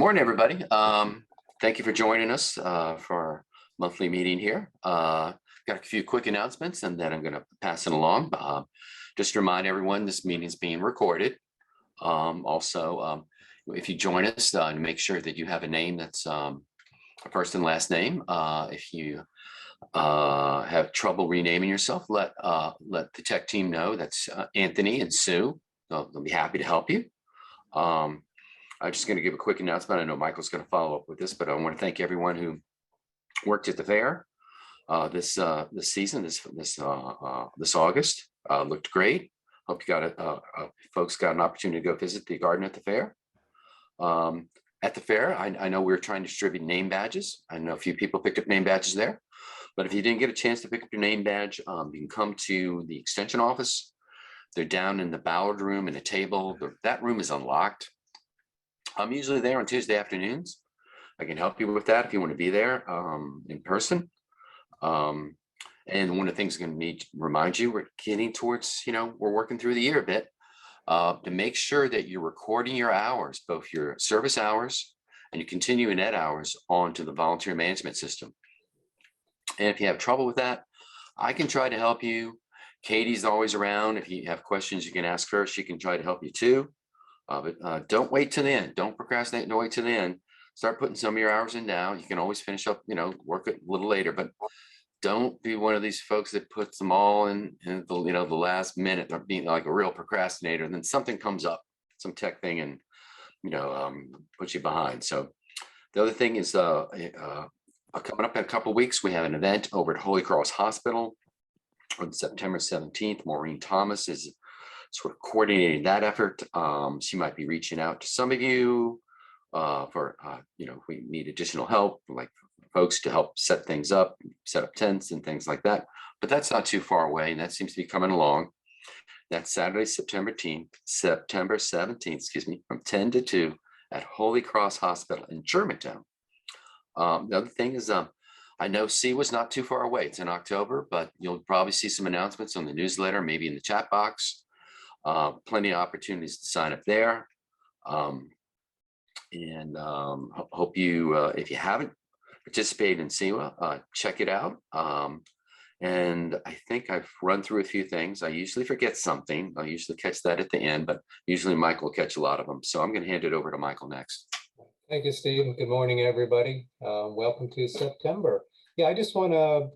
Morning, everybody. Thank you for joining us for our monthly meeting here. Got a few quick announcements and then I'm going to pass it along. Just to remind everyone, this meeting is being recorded. Also, if you join us, make sure that you have a name that's a first and last name. If you have trouble renaming yourself, let the tech team know. That's Anthony and Sue. They'll be happy to help you. I'm just going to give a quick announcement. I know Michael's going to follow up with this, but I want to thank everyone who worked at the fair this season, this August. Looked great. Hope you got folks got an opportunity to go visit the garden at the fair. At the fair, I know we were trying to distribute name badges. I know a few people picked up name badges there, but if you didn't get a chance to pick up your name badge, you can come to the extension office. They're down in the Ballard room in a table. That room is unlocked. I'm usually there on Tuesday afternoons. I can help you with that if you want to be there in person. And one of the things I'm going to need to remind you, we're getting towards, we're working through the year a bit to make sure that you're recording your hours, both your service hours and your continuing ed hours onto the volunteer management system. And if you have trouble with that, I can try to help you. Katie's always around. If you have questions, you can ask her. She can try to help you too. But don't wait till the end. Don't procrastinate. Don't wait till the end. Start putting some of your hours in now. You can always finish up, work it a little later, but don't be one of these folks that puts them all in the last minute, or being like a real procrastinator. And then something comes up, some tech thing, and puts you behind. So the other thing is coming up in a couple of weeks, we have an event over at Holy Cross Hospital on September 17th. Maureen Thomas is sort of coordinating that effort. She might be reaching out to some of you for, if we need additional help, like folks to help set things up, set up tents and things like that. But that's not too far away, and that seems to be coming along. That's Saturday, September 17th, from 10 to 2 at Holy Cross Hospital in Germantown. The other thing is, I know C was not too far away. It's in October, but you'll probably see some announcements on the newsletter, maybe in the chat box. Plenty of opportunities to sign up there. Hope you, if you haven't participated in SEWA, check it out. And I think I've run through a few things. I usually forget something. I usually catch that at the end, but usually Michael will catch a lot of them. So I'm going to hand it over to Michael next. Thank you, Steve. Good morning, everybody. Welcome to September. Yeah, I just want to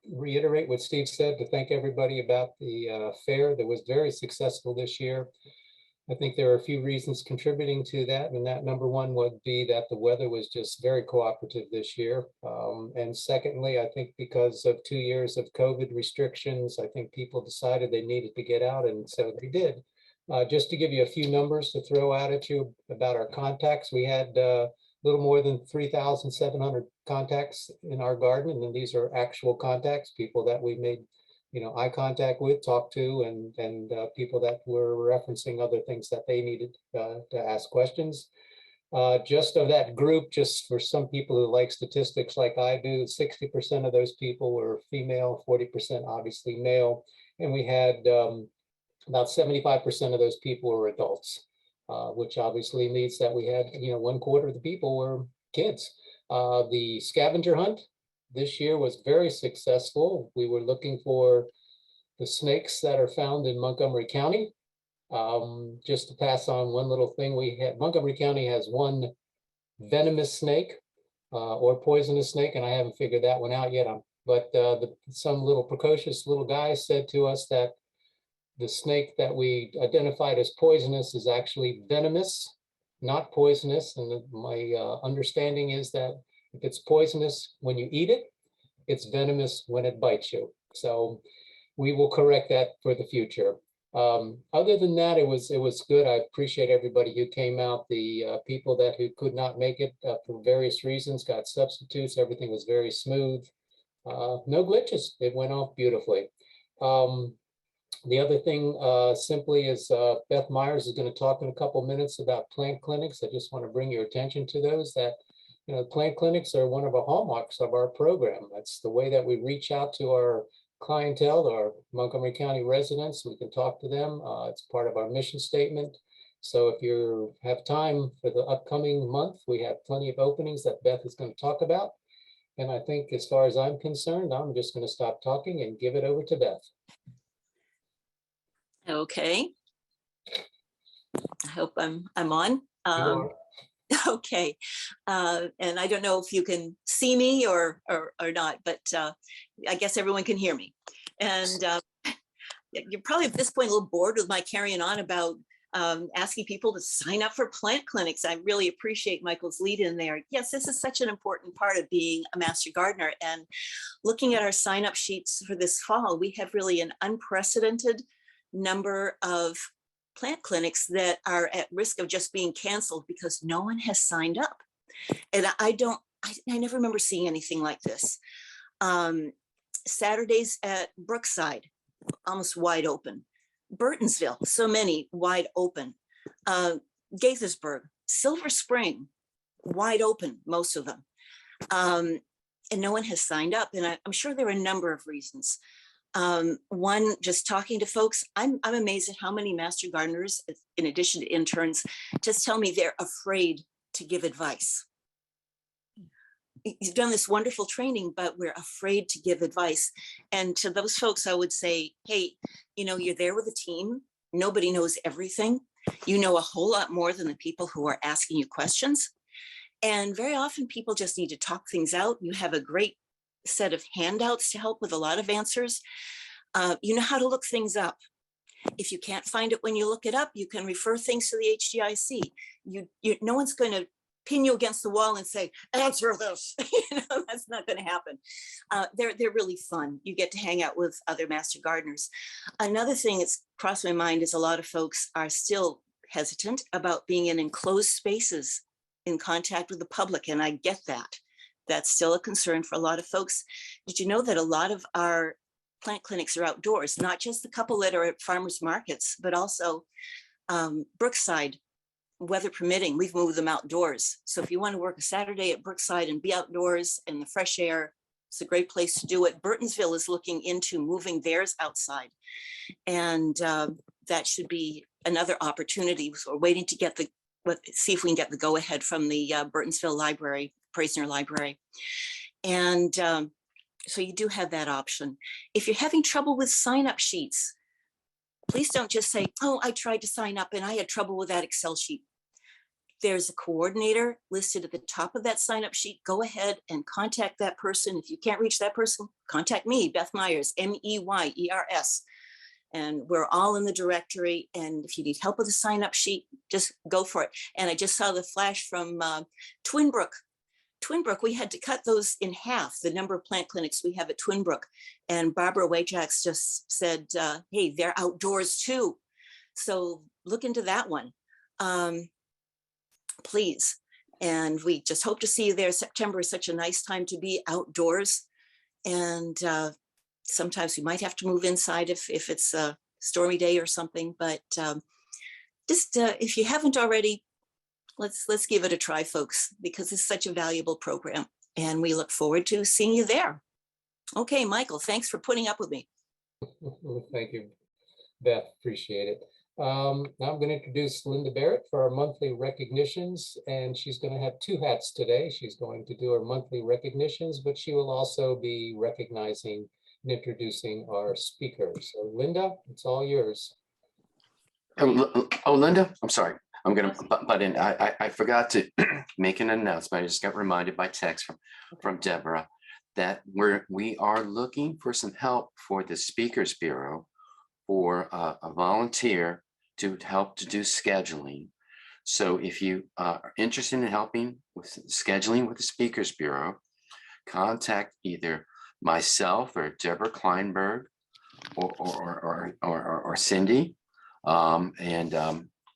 reiterate what Steve said, to thank everybody about the fair that was very successful this year. I think there are a few reasons contributing to that, and that number one would be that the weather was just very cooperative this year. And secondly, I think because of 2 years of COVID restrictions, I think people decided they needed to get out, and so they did. Just to give you a few numbers to throw out at you about our contacts, we had a little more than 3,700 contacts in our garden, and then these are actual contacts, people that we made eye contact with, talked to, and people that were referencing other things that they needed to ask questions. Just of that group, just for some people who like statistics like I do, 60% of those people were female, 40% obviously male, and we had about 75% of those people were adults, which obviously means that we had 1/4 of the people were kids. The scavenger hunt this year was very successful. We were looking for the snakes that are found in Montgomery County. Just to pass on one little thing, Montgomery County has one venomous snake or poisonous snake, and I haven't figured that one out yet. But some little precocious little guy said to us that the snake that we identified as poisonous is actually venomous, not poisonous. And my understanding is that if it's poisonous when you eat it, it's venomous when it bites you. So we will correct that for the future. Other than that, it was good. I appreciate everybody who came out. The people who could not make it for various reasons got substitutes. Everything was very smooth. No glitches. It went off beautifully. The other thing simply is Beth Myers is going to talk in a couple minutes about plant clinics. I just want to bring your attention to those, that plant clinics are one of the hallmarks of our program. That's the way that we reach out to our clientele, our Montgomery County residents. We can talk to them. It's part of our mission statement. So if you have time for the upcoming month, we have plenty of openings that Beth is going to talk about. And I think as far as I'm concerned, I'm just going to stop talking and give it over to Beth. Okay. I hope I'm on. You are. Okay. And I don't know if you can see me or not, but I guess everyone can hear me. And you're probably at this point a little bored with my carrying on about asking people to sign up for plant clinics. I really appreciate Michael's lead in there. Yes, this is such an important part of being a master gardener. And looking at our sign up sheets for this fall, we have really an unprecedented number of plant clinics that are at risk of just being canceled because no one has signed up. And I never remember seeing anything like this. Saturdays at Brookside, almost wide open. Burtonsville, so many wide open. Gaithersburg, Silver Spring, wide open, most of them. And no one has signed up. And I'm sure there are a number of reasons. One, just talking to folks, I'm amazed at how many master gardeners, in addition to interns, just tell me they're afraid to give advice. You've done this wonderful training, but we're afraid to give advice. And to those folks, I would say, hey, you're there with a team. Nobody knows everything. You know a whole lot more than the people who are asking you questions. And very often people just need to talk things out. You have a great set of handouts to help with a lot of answers. You know how to look things up. If you can't find it when you look it up, you can refer things to the HGIC. No one's going to pin you against the wall and say, answer this. That's not going to happen. They're really fun. You get to hang out with other master gardeners. Another thing that's crossed my mind is a lot of folks are still hesitant about being in enclosed spaces in contact with the public. And I get that. That's still a concern for a lot of folks. Did you know that a lot of our plant clinics are outdoors, not just the couple that are at farmers markets, but also Brookside, weather permitting, we've moved them outdoors. So if you want to work a Saturday at Brookside and be outdoors in the fresh air, it's a great place to do it. Burtonsville is looking into moving theirs outside. And that should be another opportunity. So we're waiting to get see if we can get the go ahead from the Burtonsville Library, Praisner Library. And so you do have that option. If you're having trouble with sign-up sheets, please don't just say, oh, I tried to sign up and I had trouble with that Excel sheet. There's a coordinator listed at the top of that sign-up sheet. Go ahead and contact that person. If you can't reach that person, contact me, Beth Myers, Meyers. And we're all in the directory. And if you need help with the sign-up sheet, just go for it. And I just saw the flash from Twinbrook. Twinbrook, we had to cut those in half, the number of plant clinics we have at Twinbrook. And Barbara Wajax just said, hey, they're outdoors too. So look into that one, please. And we just hope to see you there. September is such a nice time to be outdoors. And sometimes we might have to move inside if it's a stormy day or something. But just if you haven't already, let's give it a try, folks, because it's such a valuable program and we look forward to seeing you there. Okay, Michael, thanks for putting up with me. Thank you, Beth, appreciate it. Now I'm going to introduce Linda Barrett for our monthly recognitions, and she's going to have two hats today. She's going to do our monthly recognitions, but she will also be recognizing and introducing our speakers. So Linda, it's all yours. Oh, Linda, I'm sorry. I'm going to butt in. I forgot to make an announcement. I just got reminded by text from Deborah that we are looking for some help for the Speakers Bureau for a volunteer to help to do scheduling. So if you are interested in helping with scheduling with the Speakers Bureau, contact either myself or Deborah Kleinberg or Cindy,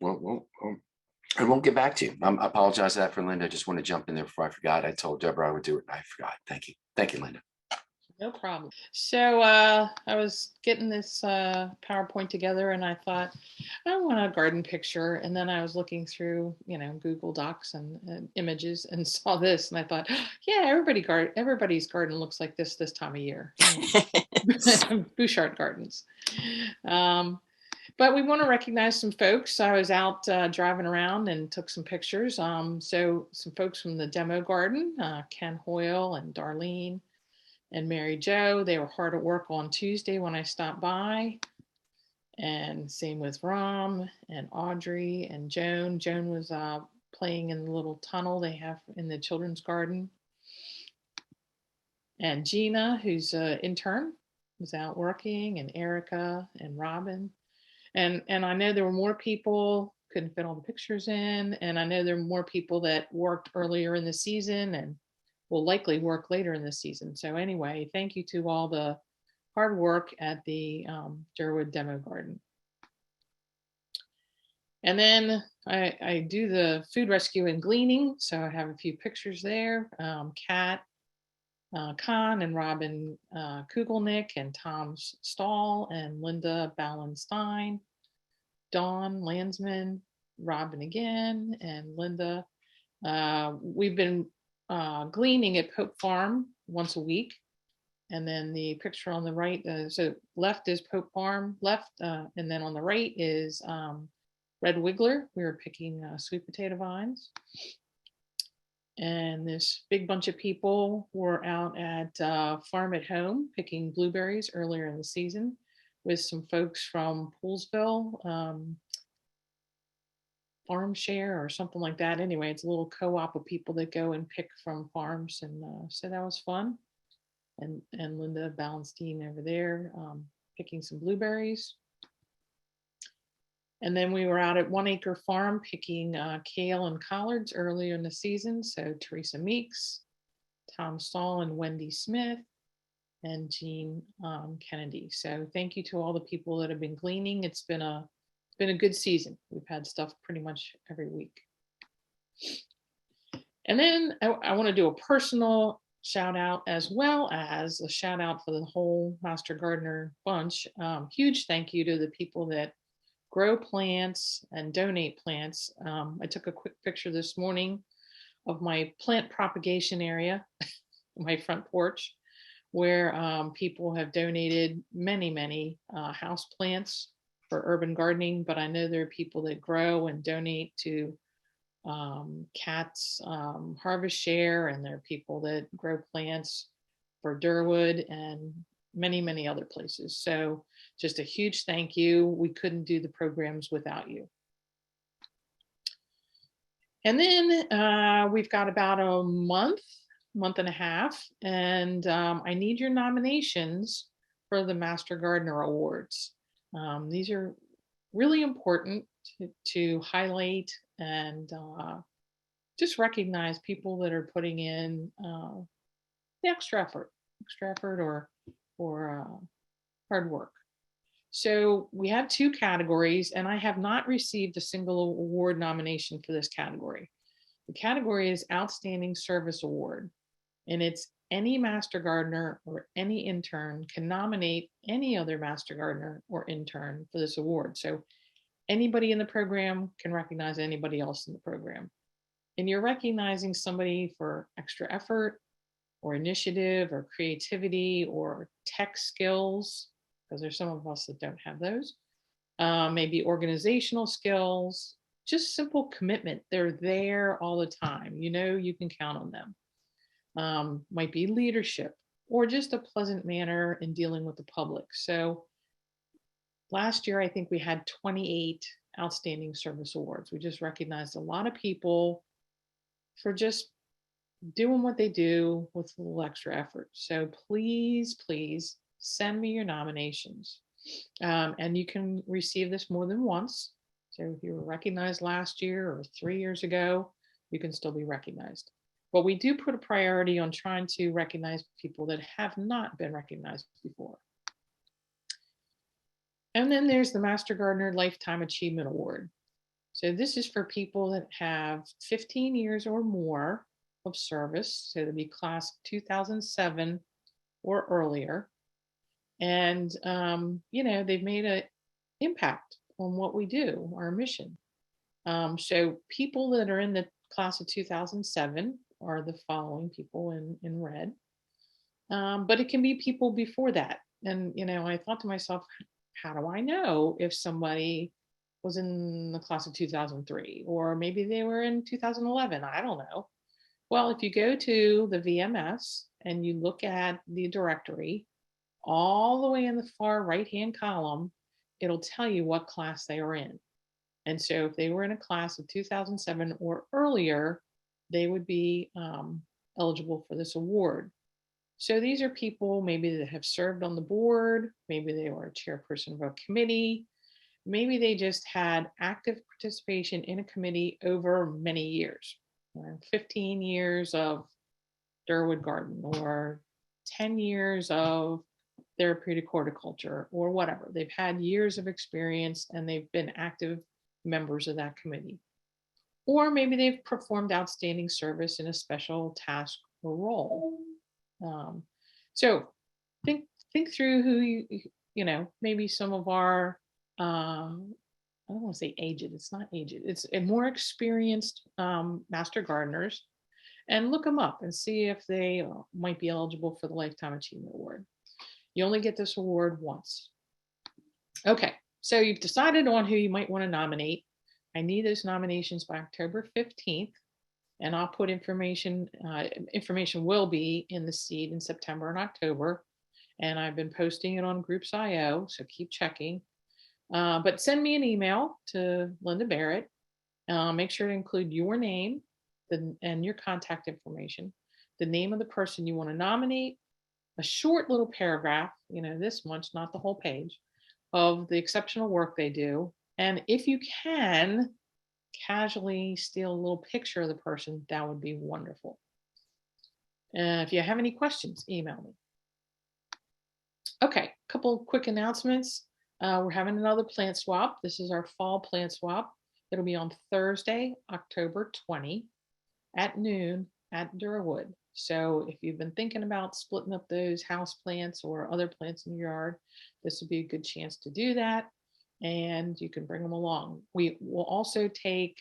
we'll get back to you. I apologize for that for Linda. I just want to jump in there before I forgot. I told Deborah I would do it and I forgot. Thank you. Thank you, Linda. No problem. So I was getting this PowerPoint together and I thought, I want a garden picture. And then I was looking through, Google Docs and images and saw this. And I thought, yeah, everybody's garden looks like this time of year. Bouchard gardens. But we want to recognize some folks. I was out driving around and took some pictures. So some folks from the demo garden, Ken Hoyle and Darlene and Mary Jo, they were hard at work on Tuesday when I stopped by. And same with Rom and Audrey and Joan. Joan was playing in the little tunnel they have in the children's garden. And Gina, who's an intern, was out working, and Erica and Robin. And I know there were more people, couldn't fit all the pictures in. And I know there were more people that worked earlier in the season and will likely work later in the season. So anyway, thank you to all the hard work at the Durwood Demo Garden. And then I do the food rescue and gleaning. So I have a few pictures there. Kat Kahn and Robin Kugelnick and Tom Stahl and Linda Ballenstein, Dawn Landsman, Robin again, and Linda. We've been gleaning at Pope Farm once a week. And then the picture on the right, so left is Pope Farm, left, and then on the right is Red Wiggler. We were picking sweet potato vines. And this big bunch of people were out at Farm at Home picking blueberries earlier in the season with some folks from Poolsville, Farm Share or something like that. Anyway, it's a little co-op of people that go and pick from farms. And so that was fun. And Linda Ballenstein over there picking some blueberries. And then we were out at 1 Acre Farm picking kale and collards earlier in the season. So Teresa Meeks, Tom Stahl and Wendy Smith, and Jean Kennedy. So thank you to all the people that have been gleaning. It's been a good season. We've had stuff pretty much every week. And then I want to do a personal shout out as well as a shout out for the whole Master Gardener bunch. Huge thank you to the people that grow plants and donate plants. I took a quick picture this morning of my plant propagation area, my front porch, where people have donated many house plants for urban gardening, but I know there are people that grow and donate to Kat's Harvest Share, and there are people that grow plants for Durwood and many other places. So just a huge thank you. We couldn't do the programs without you. And then we've got about a month and a half, and I need your nominations for the Master Gardener Awards. These are really important to highlight and just recognize people that are putting in the extra effort or hard work. So we have 2 categories, and I have not received a single award nomination for this category. The category is Outstanding Service Award, and it's any Master Gardener or any intern can nominate any other Master Gardener or intern for this award. So anybody in the program can recognize anybody else in the program. And you're recognizing somebody for extra effort or initiative or creativity or tech skills, because there's some of us that don't have those. Maybe organizational skills, just simple commitment. They're there all the time. You know, you can count on them. Might be leadership or just a pleasant manner in dealing with the public. So last year, I think we had 28 Outstanding Service Awards. We just recognized a lot of people for just doing what they do with a little extra effort. So please send me your nominations. And you can receive this more than once. So if you were recognized last year or 3 years ago, you can still be recognized. But we do put a priority on trying to recognize people that have not been recognized before. And then there's the Master Gardener Lifetime Achievement Award. So this is for people that have 15 years or more of service. So it'll be class 2007 or earlier. And, you know, they've made an impact on what we do, our mission. So people that are in the class of 2007 are the following people in red. But it can be people before that. And, you know, I thought to myself, how do I know if somebody was in the class of 2003, or maybe they were in 2011? I don't know. Well, if you go to the VMS and you look at the directory, all the way in the far right-hand column, it'll tell you what class they are in. And so if they were in a class of 2007 or earlier, they would be eligible for this award. So these are people maybe that have served on the board, maybe they were a chairperson of a committee, maybe they just had active participation in a committee over many years, 15 years of Durwood Garden, or 10 years of therapeutic horticulture, or whatever. They've had years of experience and they've been active members of that committee. Or maybe they've performed outstanding service in a special task or role. So think through who maybe some of our I don't want to say aged, it's not aged, it's a more experienced master gardeners, and look them up and see if they might be eligible for the Lifetime Achievement Award. You only get this award once. Okay, so you've decided on who you might want to nominate. I need those nominations by October 15th, and I'll put information will be in the seed in September and October, and I've been posting it on Groups.io, so keep checking. But send me an email to Linda Barrett. Make sure to include your name and your contact information, the name of the person you want to nominate, a short little paragraph, this much, not the whole page, of the exceptional work they do. And if you can casually steal a little picture of the person, that would be wonderful. If you have any questions, email me. Okay, a couple quick announcements. We're having another plant swap. This is our fall plant swap. It'll be on Thursday, October 20 at noon at Durwood. So if you've been thinking about splitting up those house plants or other plants in your yard, this would be a good chance to do that. And you can bring them along. We will also take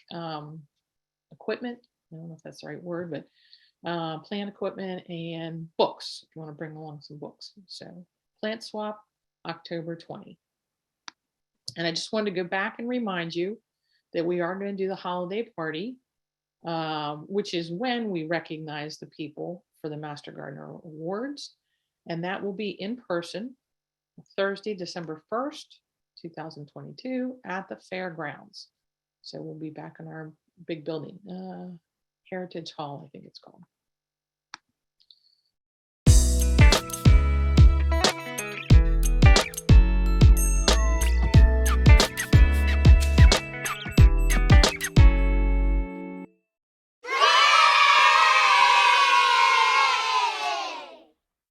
equipment. I don't know if that's the right word, but plant equipment and books, if you want to bring along some books. So plant swap, October 20. And I just wanted to go back and remind you that we are going to do the holiday party, which is when we recognize the people for the Master Gardener Awards. And that will be in person, Thursday, December 1st, 2022 at the fairgrounds. So we'll be back in our big building, Heritage Hall, I think it's called.